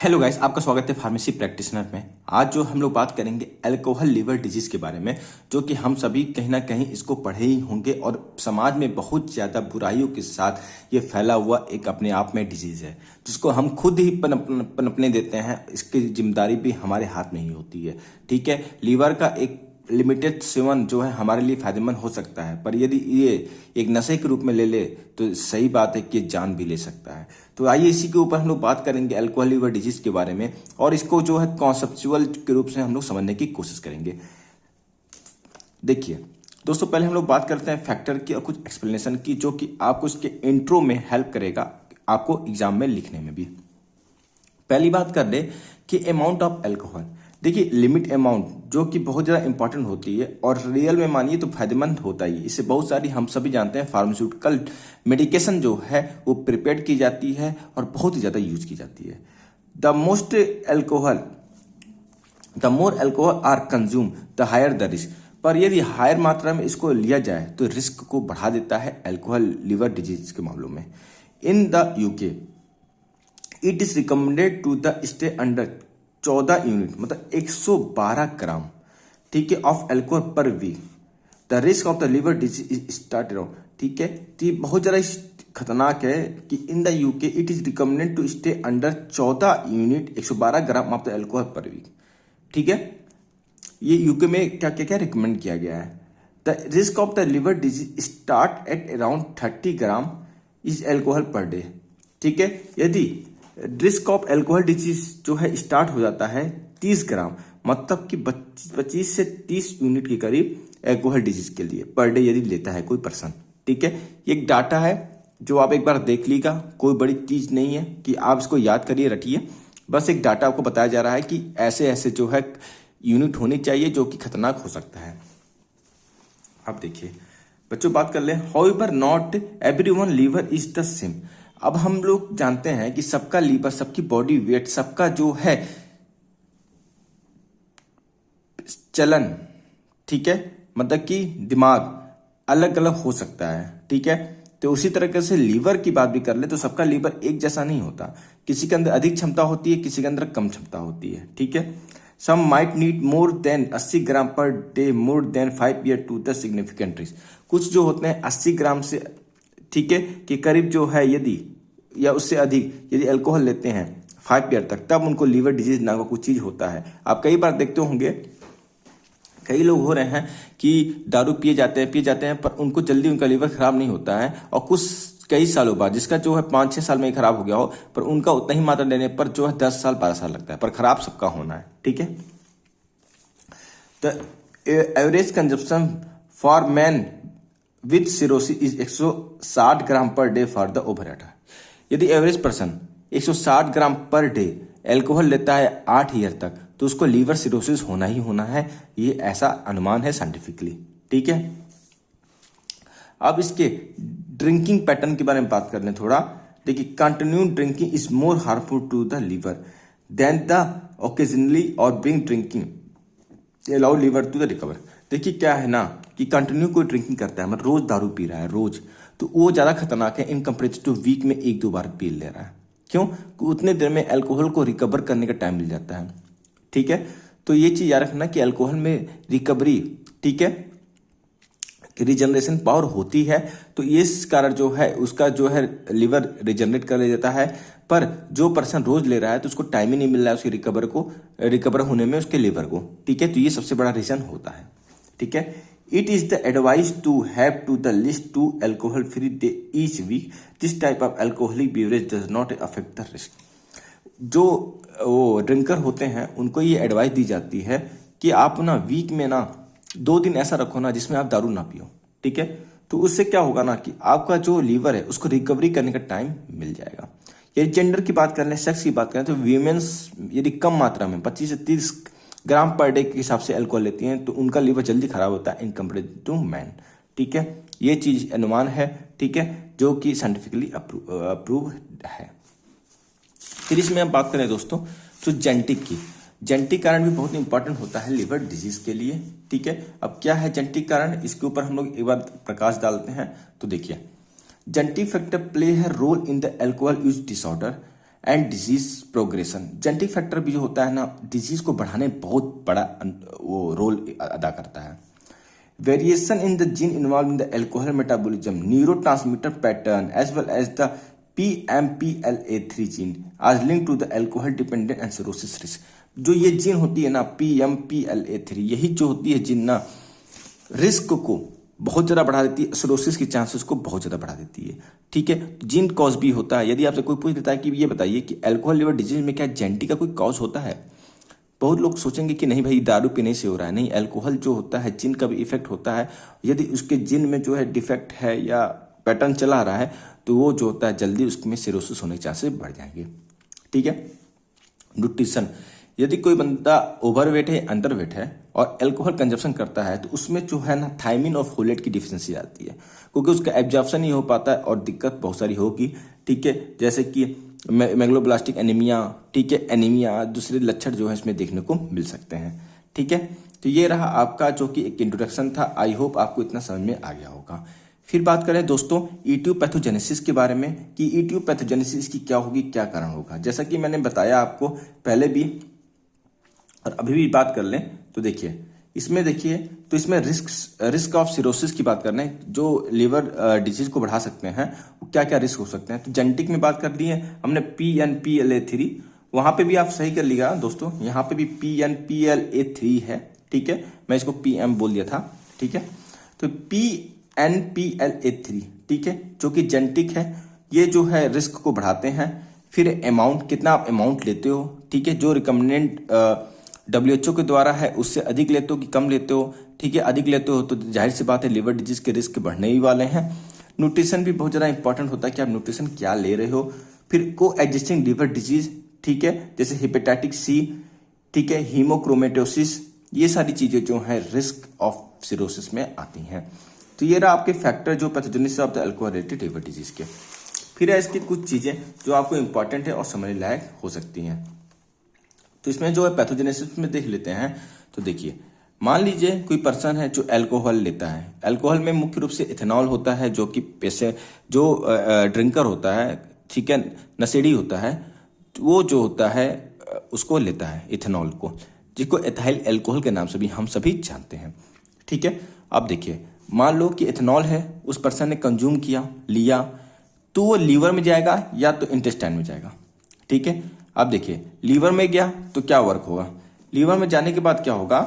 Hello guys, आपका स्वागत है फार्मेसी प्रैक्टिशनर में। आज जो हम लोग बात करेंगे अल्कोहल लिवर डिजीज के बारे में, जो कि हम सभी कहीं ना कहीं इसको पढ़े ही होंगे और समाज में बहुत ज़्यादा बुराइयों के साथ ये फैला हुआ एक अपने आप में डिजीज है, जिसको हम खुद ही पनपने देते हैं। इसकी जिम्मेदारी भी हमारे हाथ में ही होती है। ठीक है, लीवर का एक लिमिटेड सेवन जो है हमारे लिए फायदेमंद हो सकता है, पर यदि ये एक नशे के रूप में ले ले तो सही बात है कि जान भी ले सकता है। तो आइए इसी के ऊपर हम लोग बात करेंगे अल्कोहल लिवर डिजीज के बारे में, और इसको जो है कॉन्सेप्चुअल के रूप से हम लोग समझने की कोशिश करेंगे। देखिए दोस्तों, पहले हम लोग बात करते हैं फैक्टर की और कुछ एक्सप्लेनेशन की, जो कि आपको इसके इंट्रो में हेल्प करेगा आपको एग्जाम में लिखने में भी। पहली बात कर ले कि अमाउंट ऑफ अल्कोहल। देखिए, लिमिट अमाउंट जो कि बहुत ज़्यादा इंपॉर्टेंट होती है और रियल में मानिए तो फायदेमंद होता ही है। इससे बहुत सारी हम सभी जानते हैं फार्मास्यूटिकल मेडिकेशन जो है वो प्रिपेयर की जाती है और बहुत ही ज़्यादा यूज की जाती है। The more alcohol are consume the higher the risk. पर यदि हायर मात्रा में इसको लिया जाए तो रिस्क को बढ़ा देता है अल्कोहल लिवर डिजीज के मामलों में। In the UK it is recommended to the stay under 14 unit, मतलब 112 ग्राम, ठीक है, of alcohol per week. The risk of the liver disease start around, ठीक है। तो ये बहुत ज़्यादा खतरनाक है कि in the UK it is recommended to stay under 14 unit 112 gram of the alcohol per week. ठीक है, ये यूके में क्या क्या क्या रिकमेंड किया गया है। The risk of the liver disease start at around 30 gram is alcohol per day. ठीक है, यदि रिस्क ऑफ अल्कोहल डिजीज जो है स्टार्ट हो जाता है 30 ग्राम, मतलब कि 25 से 30 यूनिट के करीब अल्कोहल डिजीज के लिए पर डे यदि लेता है कोई पर्सन। ठीक है, ये एक डाटा है जो आप एक बार देख लीजिएगा, कोई बड़ी चीज नहीं है कि आप इसको याद करिए रटिए, बस एक डाटा आपको बताया जा रहा है कि ऐसे ऐसे जो है यूनिट होनी चाहिए जो कि खतरनाक हो सकता है। अब देखिए बच्चों, बात कर ले however not everyone liver is the same. अब हम लोग जानते हैं कि सबका लीवर, सबकी बॉडी वेट, सबका जो है चलन, ठीक है, मतलब कि दिमाग अलग अलग हो सकता है। ठीक है, तो उसी तरीके से लीवर की बात भी कर ले तो सबका लीवर एक जैसा नहीं होता। किसी के अंदर अधिक क्षमता होती है, किसी के अंदर कम क्षमता होती है। ठीक है, some might need more than 80 gram per day more than 5 year to the significant risk. कुछ जो होते हैं 80 ग्राम से, ठीक है, कि करीब जो है यदि या उससे अधिक यदि अल्कोहल लेते हैं 5 ईयर तक, तब उनको लीवर डिजीज नाम का कुछ चीज होता है। आप कई बार देखते होंगे कई लोग हो रहे हैं कि दारू पिए जाते हैं पर उनको जल्दी उनका लीवर खराब नहीं होता है, और कुछ कई सालों बाद जिसका जो है 5-6 साल में ही खराब हो गया हो, पर उनका उतना ही मात्रा लेने पर जो है 10 साल 12 साल लगता है, पर खराब सबका होना है। ठीक है, the average consumption for man with cirrhosis is 160 gram per day for the ओवरएट। यदि एवरेज पर्सन 160 ग्राम पर डे अल्कोहल लेता है 8 ईयर तक, तो उसको लीवर सिरोसिस होना ही होना है। ये ऐसा अनुमान है साइंटिफिकली। ठीक है, अब इसके ड्रिंकिंग पैटर्न के बारे में बात कर लें थोड़ा। देखिए, continue drinking is more harmful to the liver then the occasionally और binge drinking allow liver to the recover. देखिए क्या है ना कि कंटिन्यू कोई ड्रिंकिंग करता है, मतलब रोज दारू पी रहा है रोज, तो वो ज्यादा खतरनाक है इन कंपेरेटिव टू वीक में 1-2 बार पी ले रहा है। क्यों? उतने देर में अल्कोहल को रिकवर करने का टाइम मिल जाता है। ठीक है, तो ये चीज याद रखना कि अल्कोहल में रिकवरी, ठीक है, रिजनरेशन पावर होती है, तो इस कारण जो है उसका जो है लिवर रिजनरेट कर ले जाता है। पर जो पर्सन रोज ले रहा है तो उसको टाइम ही नहीं मिल रहा है उसके रिकवर होने में उसके लिवर को। ठीक है, तो ये सबसे बड़ा रीजन होता है। ठीक है, it is the advice to have to the least two alcohol free day each week. This type of alcoholic beverage does not affect the risk. जो वो ड्रिंकर होते हैं उनको ये एडवाइस दी जाती है कि आप ना वीक में ना 2 दिन ऐसा रखो ना जिसमें आप दारू ना पियो। ठीक है, तो उससे क्या होगा ना कि आपका जो लीवर है उसको रिकवरी करने का टाइम मिल जाएगा। यदि जेंडर की बात करें, सेक्स की बात करें, तो वीमेंस यदि कम मात्रा में 25 से 30 ग्राम पर डे के हिसाब से अल्कोहल लेती हैं तो उनका लीवर जल्दी खराब होता है इन कंपेरेटिव टू मैन। ठीक है, ये चीज अनुमान है, ठीक है, जो कि साइंटिफिकली अप्रूव है। फिर इसमें हम बात करें दोस्तों तो जेनेटिक कारण भी बहुत इंपॉर्टेंट होता है लिवर डिजीज के लिए। ठीक है, अब क्या है जेनेटिक कारण, इसके ऊपर हम लोग एक बार प्रकाश डालते हैं। तो देखिए, जेनेटिक फैक्टर प्ले है role in the alcohol use disorder and disease progression. Genetic factor भी जो होता है ना, डिजीज को बढ़ाने में बहुत बड़ा वो रोल अदा करता है। Variation in the gene involve in the alcohol metabolism, neurotransmitter pattern as well as the PMPLA3 gene आज link to the alcohol dependent and cirrhosis risk. जो ये जीन होती है ना PMPLA3, यही जो होती है जीन ना रिस्क को बहुत ज़्यादा बढ़ा देती है, सिरोसिस के चांसेस को बहुत ज़्यादा बढ़ा देती है। ठीक है, जीन कॉज भी होता है। यदि आपसे कोई पूछ लेता है कि ये बताइए कि अल्कोहल लिवर डिजीज में क्या जेनेटिक का कोई कॉज होता है, बहुत लोग सोचेंगे कि नहीं भाई दारू पीने से हो रहा है। नहीं, अल्कोहल जो होता है जिन का भी इफेक्ट होता है। यदि उसके जिन में जो है डिफेक्ट है या पैटर्न चला रहा है तो वो जो होता है जल्दी उसमें सिरोसिस होने के चांसेस बढ़ जाएंगे। ठीक है। न्यूट्रिशन, यदि कोई बंदा ओवरवेट है, अंडरवेट है और अल्कोहल कंजप्शन करता है तो उसमें जो है ना थायमिन और फोलेट की डिफिशिएंसी आती है, क्योंकि उसका एब्जॉर्प्शन नहीं हो पाता है और दिक्कत बहुत सारी होगी। ठीक है, जैसे कि मेगलोब्लास्टिक एनीमिया, ठीक है, एनीमिया, दूसरे लक्षण जो है इसमें देखने को मिल सकते हैं। ठीक है, तो ये रहा आपका जो कि एक इंट्रोडक्शन था। आई होप आपको इतना समझ में आ गया होगा। फिर बात करें दोस्तों इटियोपैथोजेनेसिस के बारे में कि इटियोपैथोजेनेसिस की क्या होगी, क्या कारण होगा। जैसा कि मैंने बताया आपको पहले भी और अभी भी बात कर लें तो देखिए इसमें तो इसमें रिस्क ऑफ सिरोसिस की बात कर रहे हैं, जो लिवर डिजीज को बढ़ा सकते हैं, वो क्या क्या रिस्क हो सकते हैं। तो जेनेटिक में बात कर ली है हमने PNPLA3, वहां पे भी आप सही कर लिया दोस्तों, यहाँ पे भी PNPLA3 है। ठीक है, मैं इसको PM बोल दिया था। ठीक है, तो PNPLA3, ठीक है, जो कि जेनेटिक है, ये जो है रिस्क को बढ़ाते हैं। फिर अमाउंट, कितना आप अमाउंट लेते हो, ठीक है, जो रिकमेंडेड WHO के द्वारा है उससे अधिक लेते हो कि कम लेते हो। ठीक है, अधिक लेते हो तो जाहिर सी बात है लिवर डिजीज के रिस्क बढ़ने ही वाले हैं। न्यूट्रिशन भी बहुत ज़्यादा इंपॉर्टेंट होता है कि आप न्यूट्रिशन क्या ले रहे हो। फिर को एग्जिस्टिंग लिवर डिजीज, ठीक है, जैसे हेपेटाइटिस C, ठीक है, हीमोक्रोमेटोसिस, ये सारी चीज़ें जो है रिस्क ऑफ सिरोसिस में आती हैं। तो ये रहा आपके फैक्टर जो pathogenesis of the alcohol related liver disease के। फिर है इसकी कुछ चीज़ें जो आपको इंपॉर्टेंट है और समझने लायक हो सकती हैं। तो इसमें जो है पैथोजेनेसिस में देख लेते हैं। तो देखिए, मान लीजिए कोई पर्सन है जो अल्कोहल लेता है। अल्कोहल में मुख्य रूप से इथेनॉल होता है, जो कि पैसे जो ड्रिंकर होता है, ठीक है, नशेड़ी होता है, वो जो होता है उसको लेता है इथेनॉल को, जिसको एथाइल अल्कोहल के नाम से भी हम सभी जानते हैं। ठीक है, अब देखिए मान लो कि इथेनॉल है, उस पर्सन ने कंज्यूम किया, लिया, तो वो लीवर में जाएगा या तो इंटेस्टाइन में जाएगा। ठीक है, अब देखिए लीवर में गया तो क्या वर्क होगा। लीवर में जाने के बाद क्या होगा,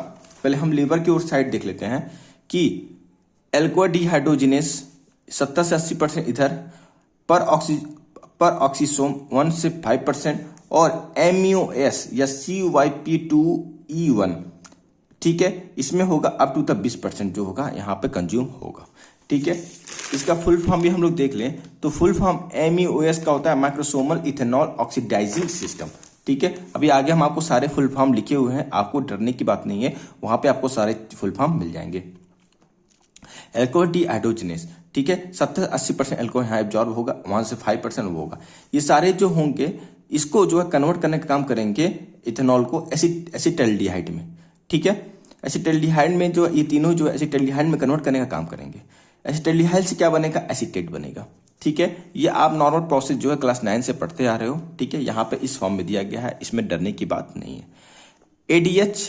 पहले हम लीवर की उस साइड देख लेते हैं कि अल्कोहल डिहाइड्रोजिनेस 70 से 80% इधर पर ऑक्सीसोम 1 से 5% और MUS या CYP2E1, ठीक है, इसमें होगा अप टू द 20% जो होगा यहाँ पे कंज्यूम होगा। ठीक है, इसका फुल फॉर्म भी हम लोग देख लें तो फुल फॉर्म MUOS का होता है माइक्रोसोमल इथेनॉल ऑक्सीडाइजिंग सिस्टम। ठीक है, अभी आगे हम आपको सारे फुल फॉर्म लिखे हुए हैं, आपको डरने की बात नहीं है, वहां पे आपको सारे फुल फॉर्म मिल जाएंगे। अल्कोहल डिहाइड्रोजिनेस, ठीक है, 70-80% अल्कोहल यहाँ एब्जॉर्ब होगा, 1 से 5% वो होगा। ये सारे जो होंगे इसको जो है कन्वर्ट करने का काम करेंगे इथेनॉल को एसिटाल्डिहाइड में। ठीक है, एसिटाल्डिहाइड में जो ये तीनों जो एसिटाल्डिहाइड में कन्वर्ट करने का काम करेंगे। एसिटाल्डिहाइड से क्या बनेगा, एसीटेट बनेगा। ठीक है, ये आप नॉर्मल प्रोसेस जो है क्लास 9 से पढ़ते आ रहे हो। ठीक है, यहाँ पे इस फॉर्म में दिया गया है, इसमें डरने की बात नहीं है। ADH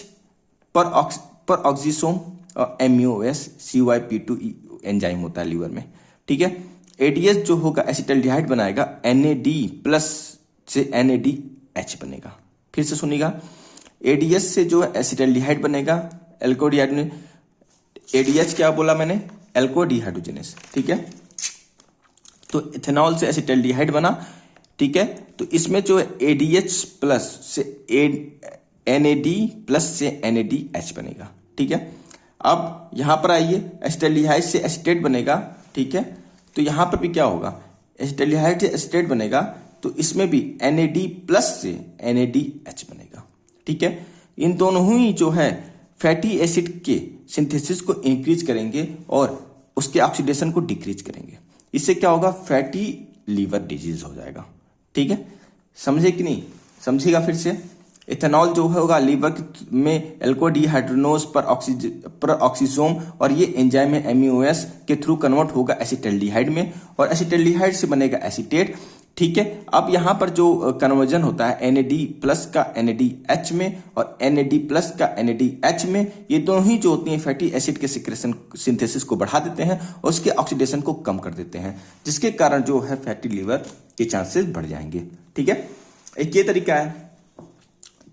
पर ऑक्सीसोम और MUOS CYP2 एंजाइम होता है लीवर में। ठीक है, ADH जो होगा एसिटाल्डिहाइड बनाएगा, NAD+ से NADH बनेगा। फिर से सुनिएगा, ADH से जो है एसिटाल्डिहाइड बनेगा, अल्कोहल में ADH क्या बोला मैंने, अल्कोहल डिहाइड्रोजिनेस। ठीक है, तो इथेनॉल से एसिटाल्डिहाइड बना। ठीक है, तो इसमें जो है ADH+ से NAD+ से NADH बनेगा। ठीक है, अब यहां पर आइए, एसिटाल्डिहाइड से एसीटेट बनेगा। ठीक है, तो यहां पर भी क्या होगा, एसिटाल्डिहाइड से एसीटेट बनेगा, तो इसमें भी NAD+ से NADH बनेगा। ठीक है, इन दोनों ही जो है फैटी एसिड के सिंथेसिस को इंक्रीज करेंगे और उसके ऑक्सीडेशन को डिक्रीज करेंगे। इससे क्या होगा, फैटी लीवर डिजीज हो जाएगा। ठीक है, समझे कि नहीं, समझिएगा फिर से। इथेनॉल जो होगा लीवर में अल्कोहल डिहाइड्रोजिनेस पर ऑक्सीसोम और ये एंजाइम है MUOS के थ्रू कन्वर्ट होगा एसिटाल्डिहाइड में और एसिटाल्डिहाइड से बनेगा एसीटेट। ठीक है। अब यहां पर जो कन्वर्जन होता है NAD प्लस का NADH में और NAD प्लस का NADH में, ये दोनों ही जो होती हैं फैटी एसिड के सिक्रेशन सिंथेसिस को बढ़ा देते हैं और उसके ऑक्सीडेशन को कम कर देते हैं, जिसके कारण जो है फैटी लिवर के चांसेस बढ़ जाएंगे। ठीक है, एक ये तरीका है।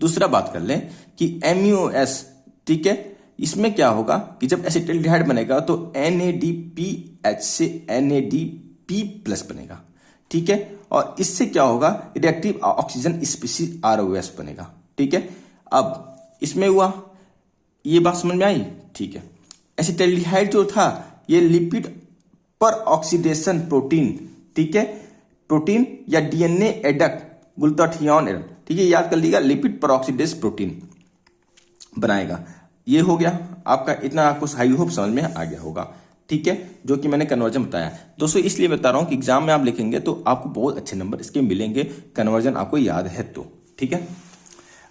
दूसरा बात कर लें कि MUOS, ठीक है, इसमें क्या होगा कि जब एसिटाल्डिहाइड बनेगा तो NADPH से NADP प्लस बनेगा। ठीक है, और इससे क्या होगा, रिएक्टिव ऑक्सीजन स्पीशीज ROS बनेगा। ठीक है, अब इसमें हुआ, ये बात समझ में आई। ठीक है, एसिटाल्डिहाइड जो था ये लिपिड पर ऑक्सीडेशन प्रोटीन, ठीक है, प्रोटीन या DNA एडक्ट ग्लूटाथियोन एडक्ट, ठीक है, याद कर लीजिएगा, लिपिड पर ऑक्सीडेज प्रोटीन बनाएगा। ये हो गया आपका, इतना आपको हाई होप समझ में आ गया होगा। ठीक है, जो कि मैंने कन्वर्जन बताया दोस्तों, इसलिए बता रहा हूं कि एग्जाम में आप लिखेंगे तो आपको बहुत अच्छे नंबर इसके मिलेंगे, कन्वर्जन आपको याद है तो। ठीक है,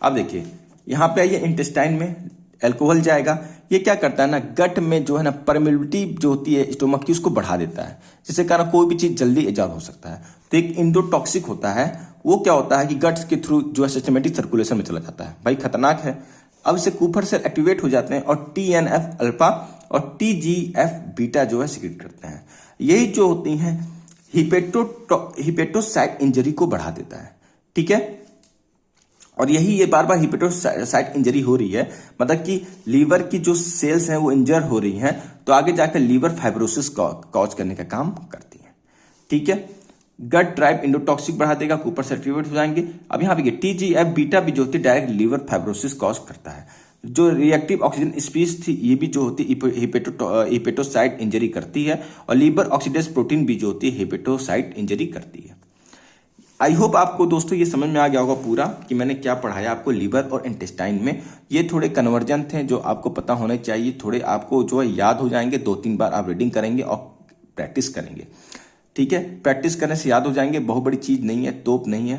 अब देखिए यहां पे आइए, इंटेस्टाइन में अल्कोहल जाएगा, ये क्या करता है ना, गट में जो है ना परमिबिलिटी जो होती है स्टोमक की उसको बढ़ा देता है, जिसके कारण कोई भी चीज जल्दी एब्जॉर्ब हो सकता है। तो एक इंडोटॉक्सिक होता है, वो क्या होता है कि गट्स के थ्रू जो है सिस्टमेटिक सर्कुलेशन में चला जाता है, भाई खतरनाक है। अब इसे कूपर सेल एक्टिवेट हो जाते हैं और TNF अल्फा और TGF बीटा जो है सिक्रेट करते हैं। यही जो होती हैं हिपेटोसाइट इंजरी को बढ़ा देता है। ठीक है, और यही ये बार बार हिपेटोसाइट इंजरी हो रही है, मतलब कि लीवर की जो सेल्स हैं वो इंजर हो रही हैं, तो आगे जाकर लीवर फाइब्रोसिस कॉज करने का काम करती है। ठीक है, गट ड्राइव इंडोटॉक्सिक बढ़ा देगा, कूपर से एक्टिवेट हो जाएंगे। अब यहाँ पे TGF बीटा भी जो होती है डायरेक्ट लीवर फाइब्रोसिस कॉज करता है। जो रिएक्टिव ऑक्सीजन स्पीशीज थी ये भी जो होती है हिपेटोसाइट इंजरी करती है, और लीवर ऑक्सीडेज प्रोटीन भी जो होती है हिपेटोसाइट इंजरी करती है। आई होप आपको दोस्तों ये समझ में आ गया होगा पूरा कि मैंने क्या पढ़ाया आपको लिवर और इंटेस्टाइन में। ये थोड़े कन्वर्जन थे जो आपको पता होने चाहिए, थोड़े आपको जो है याद हो जाएंगे, 2-3 बार आप रीडिंग करेंगे और प्रैक्टिस करेंगे। ठीक है, प्रैक्टिस करने से याद हो जाएंगे, बहुत बड़ी चीज नहीं है, तोप नहीं है।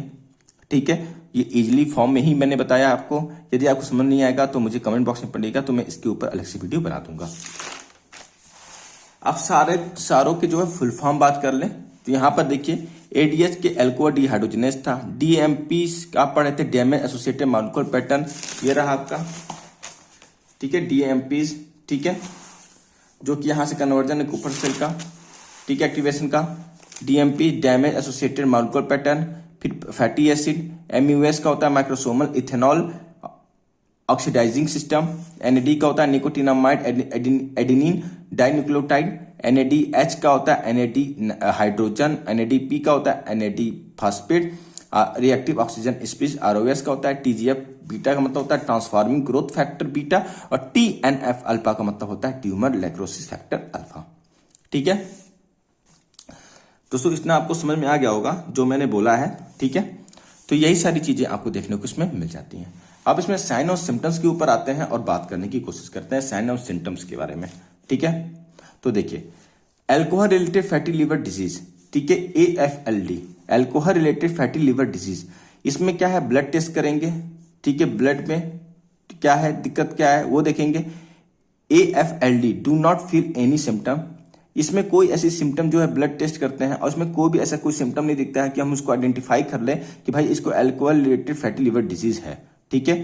ठीक है, ये इजीली फॉर्म में ही मैंने बताया आपको। यदि आपको समझ नहीं आएगा तो मुझे कमेंट बॉक्स में पड़ेगा, तो मैं इसके ऊपर अलग से वीडियो बना दूंगा। अब सारों के जो है फुल फॉर्म बात कर लें तो यहाँ पर देखिए, ADH के अल्कोहल डिहाइड्रोजनेज था, DMP आप पढ़े थे डैमेज एसोसिएटेड मॉलिक्यूलर पैटर्न, ये रहा आपका। ठीक है, DMP, ठीक है, जो कि यहां से कन्वर्जन है कूपर सेल का, ठीक है, एक्टिवेशन का। DMP damage associated molecular pattern, फिर फैटी एसिड। MUS का होता है microsomal ethanol oxidizing system. NAD का होता है निकोटिनामाइड एडेनिन डाइन्यूक्लियोटाइड। NADH का होता है NAD हाइड्रोजन। NADP का होता है NAD phosphate reactive oxygen species. ROS का होता है TGF बीटा का मतलब होता है ट्रांसफॉर्मिंग ग्रोथ फैक्टर बीटा, और TNF अल्फा का मतलब होता है ट्यूमर नेक्रोसिस फैक्टर अल्फा। ठीक है दोस्तों, इतना आपको समझ में आ गया होगा जो मैंने बोला है। ठीक है, तो यही सारी चीजें आपको देखने को इसमें मिल जाती हैं। अब इसमें साइन और सिम्टम्स के ऊपर आते हैं और बात करने की कोशिश करते हैं साइन और सिम्टम्स के बारे में। ठीक है, तो देखिए, alcohol related fatty liver disease, ठीक है, AFLD alcohol related fatty liver disease, इसमें क्या है, ब्लड टेस्ट करेंगे। ठीक है, ब्लड में क्या है, दिक्कत क्या है वो देखेंगे। AFLD do not feel any symptom, इसमें कोई ऐसी सिम्टम जो है ब्लड टेस्ट करते हैं और इसमें कोई भी ऐसा कोई सिम्टम नहीं दिखता है कि हम उसको आइडेंटिफाई कर लें कि भाई इसको alcohol related fatty liver disease है। ठीक है,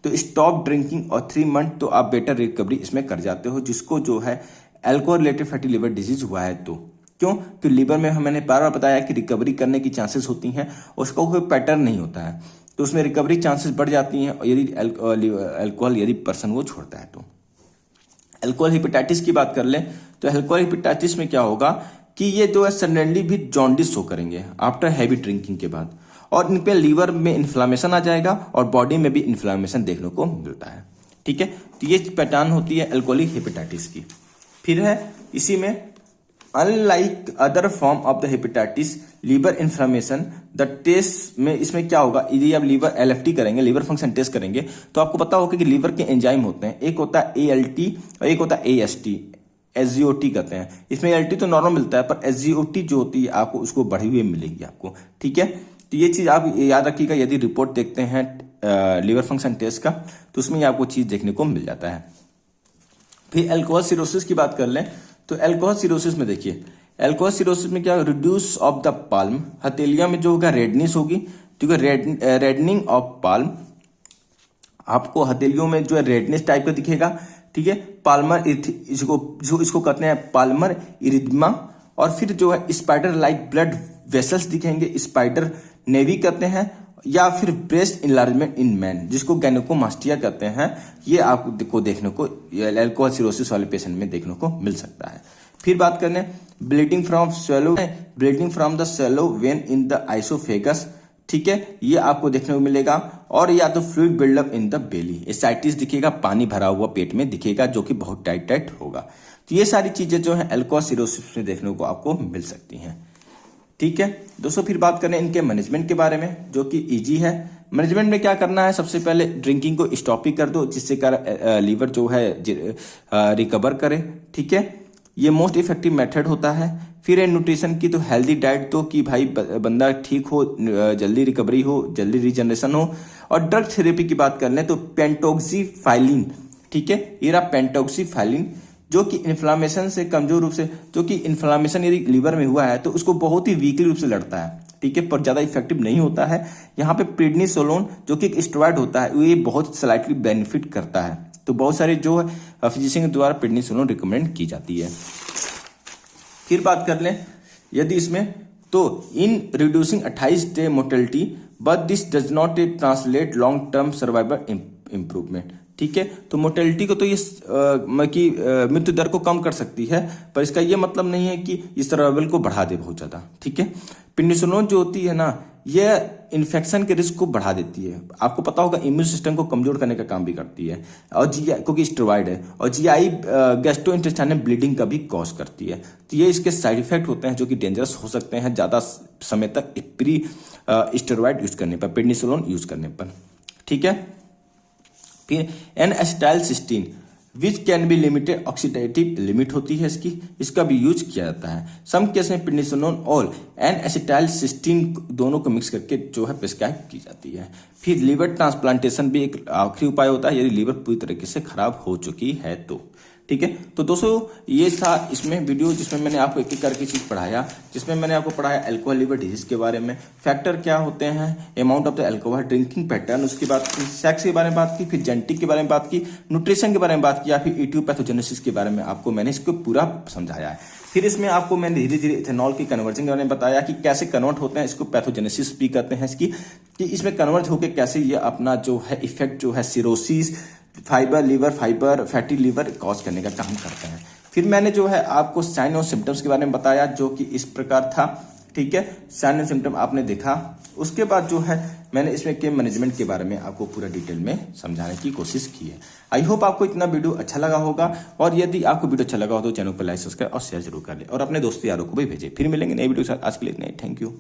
तो स्टॉप ड्रिंकिंग और 3 मंथ तो आप बेटर रिकवरी इसमें कर जाते हो, जिसको जो है alcohol related fatty liver disease हुआ है। तो क्यों, कि लिवर में मैंने बार बार बताया कि रिकवरी करने की चांसेस होती हैं, उसका कोई पैटर्न नहीं होता है, तो उसमें रिकवरी चांसेस बढ़ जाती हैं, और यदि अल्कोहल यदि पर्सन वो छोड़ता है तो। अल्कोहल हेपेटाइटिस की बात कर लें तो अल्कोहल हेपेटाइटिस में क्या होगा कि ये जो है सडनली भी जॉन्डिस शो करेंगे आफ्टर हैवी ड्रिंकिंग के बाद, और इन पे लीवर में इन्फ्लामेशन आ जाएगा और बॉडी में भी इन्फ्लामेशन देखने को मिलता है। ठीक है, तो ये पैटर्न होती है अल्कोहलिक हेपेटाइटिस की। फिर है इसी में, unlike other form of the hepatitis liver inflammation, the test में इसमें क्या होगा, यदि आप लीवर LFT करेंगे, लीवर फंक्शन टेस्ट करेंगे, तो आपको पता होगा कि लीवर के एंजाइम होते हैं, एक होता है ALT और एक होता है AST, SGOT कहते हैं। इसमें ALT तो नॉर्मल मिलता है, पर SGOT जो होती है आपको उसको बढ़ी हुई मिलेगी आपको। ठीक है, तो ये चीज आप याद रखिएगा, यदि रिपोर्ट देखते हैं लीवर फंक्शन टेस्ट का तो उसमें आपको चीज देखने को मिल जाता है। फिर अल्कोहल सिरोसिस की बात कर लें तो अल्कोहल सिरोसिस में देखिए, एल्कोहल सिरोसिस में क्या रिड्यूस ऑफ द पाल्म, हथेलिया में जो होगा रेडनेस होगी, ठीक है, रेडनिंग ऑफ पाल्म, आपको हथेलियों में जो है रेडनेस टाइप का दिखेगा, ठीक है। पाल्मर इसको कहते हैं पाल्मर इरिथमा, और फिर जो है स्पाइडर लाइक ब्लड वेसल्स दिखेंगे, स्पाइडर नेवी कहते हैं, या फिर ब्रेस्ट इनलार्जमेंट इन मैन जिसको गैनोकोमास्टिया कहते हैं, ये आपको देखने को एल्कोहल सिरोसिस वाले पेशेंट में देखने को मिल सकता है। फिर बात करें bleeding from swallow, bleeding from the swallow vein in the oesophagus, ठीक है, ये आपको देखने को मिलेगा। और या तो fluid buildup in the belly, ascites दिखेगा, पानी भरा हुआ पेट में दिखेगा जो कि बहुत टाइट टाइट होगा। तो ये सारी चीजें जो है एल्कोहल सिरोसिस में देखने को आपको मिल सकती हैं, ठीक है दोस्तों। फिर बात करें इनके मैनेजमेंट के बारे में, जो कि इजी है। मैनेजमेंट में क्या करना है, सबसे पहले ड्रिंकिंग को स्टॉप ही कर दो, जिससे लीवर जो है रिकवर करे, ठीक है, ये मोस्ट इफेक्टिव मेथड होता है। फिर है न्यूट्रिशन की, तो हेल्दी डाइट दो कि भाई बंदा ठीक हो, जल्दी रिकवरी हो, जल्दी रिजनरेशन हो। और ड्रग थेरेपी की बात कर लें तो पेंटोक्सीफाइलिन, ठीक है, ये रहा पेंटोक्सीफाइलिन, जो कि इन्फ्लामेशन से कमजोर रूप से, जो कि इन्फ्लामेशन यदि लीवर में हुआ है तो उसको बहुत ही वीकली रूप से लड़ता है, ठीक है, पर ज्यादा इफेक्टिव नहीं होता है। यहाँ पे प्रेडनिसोलोन जो कि एक स्टेरॉइड होता है, ये बहुत स्लाइटली बेनिफिट करता है। तो बहुत सारे जो है फिजिशियन के द्वारा प्रेडनिसोलोन रिकमेंड की जाती है। फिर बात कर लें यदि इसमें, तो in reducing 28 day mortality, but this does not translate long term survival improvement, ठीक है। तो मोर्टेलिटी को तो ये मृत्यु दर को कम कर सकती है, पर इसका ये मतलब नहीं है कि इस सर्वाइवल को बढ़ा दे बहुत ज्यादा, ठीक है। प्रेडनिसोलोन जो होती है ना, ये इन्फेक्शन के रिस्क को बढ़ा देती है, आपको पता होगा इम्यून सिस्टम को कमजोर करने का काम भी करती है, और जीआई क्योंकि स्टेरॉइड है, और जीआई गैस्ट्रोइंटेस्टाइनल ब्लीडिंग का भी कॉज करती है। तो ये इसके साइड इफेक्ट होते हैं जो कि डेंजरस हो सकते हैं ज्यादा समय तक प्री स्टेरॉइड यूज करने पर, प्रेडनिसोलोन यूज करने पर, ठीक है। फिर N-acetylcysteine which can be limited, oxidative limit होती है इसका भी यूज किया जाता है। सम केस में प्रेडनिसोलोन और N-acetylcysteine दोनों को मिक्स करके जो है प्रिस्क्राइब की जाती है। फिर लीवर ट्रांसप्लांटेशन भी एक आखिरी उपाय होता है यदि लीवर पूरी तरीके से खराब हो चुकी है तो, ठीक है। तो दोस्तों ये था इसमें वीडियो जिसमें मैंने आपको एक एक करके चीज पढ़ाया, जिसमें मैंने आपको पढ़ाया अल्कोहल लिवर डिजीज के बारे में, फैक्टर क्या होते हैं, amount of the alcohol, drinking pattern, उसके बाद सेक्स के बारे में बात की, फिर जेनेटिक के बारे में बात की, न्यूट्रिशन के बारे में बात किया, फिर इटियोपैथोजेनेसिस के बारे में आपको मैंने इसको पूरा समझाया है। फिर इसमें आपको मैंने धीरे धीरे इथेनॉल की कन्वर्जन के बारे में बताया कि कैसे कन्वर्ट होते हैं, इसको पैथोजेनेसिस भी कहते हैं इसकी, कि इसमें कन्वर्ट होकर कैसे ये अपना जो है इफेक्ट जो है cirrhosis, fibre liver, fibre fatty liver cause करने का काम करते हैं। फिर मैंने जो है आपको साइन और सिम्टम्स के बारे में बताया जो कि इस प्रकार था, ठीक है, साइन और सिम्टम आपने देखा। उसके बाद जो है मैंने इसमें के मैनेजमेंट के बारे में आपको पूरा डिटेल में समझाने की कोशिश की है। आई होप आपको इतना वीडियो अच्छा लगा होगा, और यदि आपको वीडियो अच्छा लगा हो तो चैनल को लाइक, सब्सक्राइब और शेयर जरूर कर ले, और अपने दोस्तों यारों को भी भेजें। फिर मिलेंगे नई वीडियो के साथ, आज के लिए इतना ही, थैंक यू।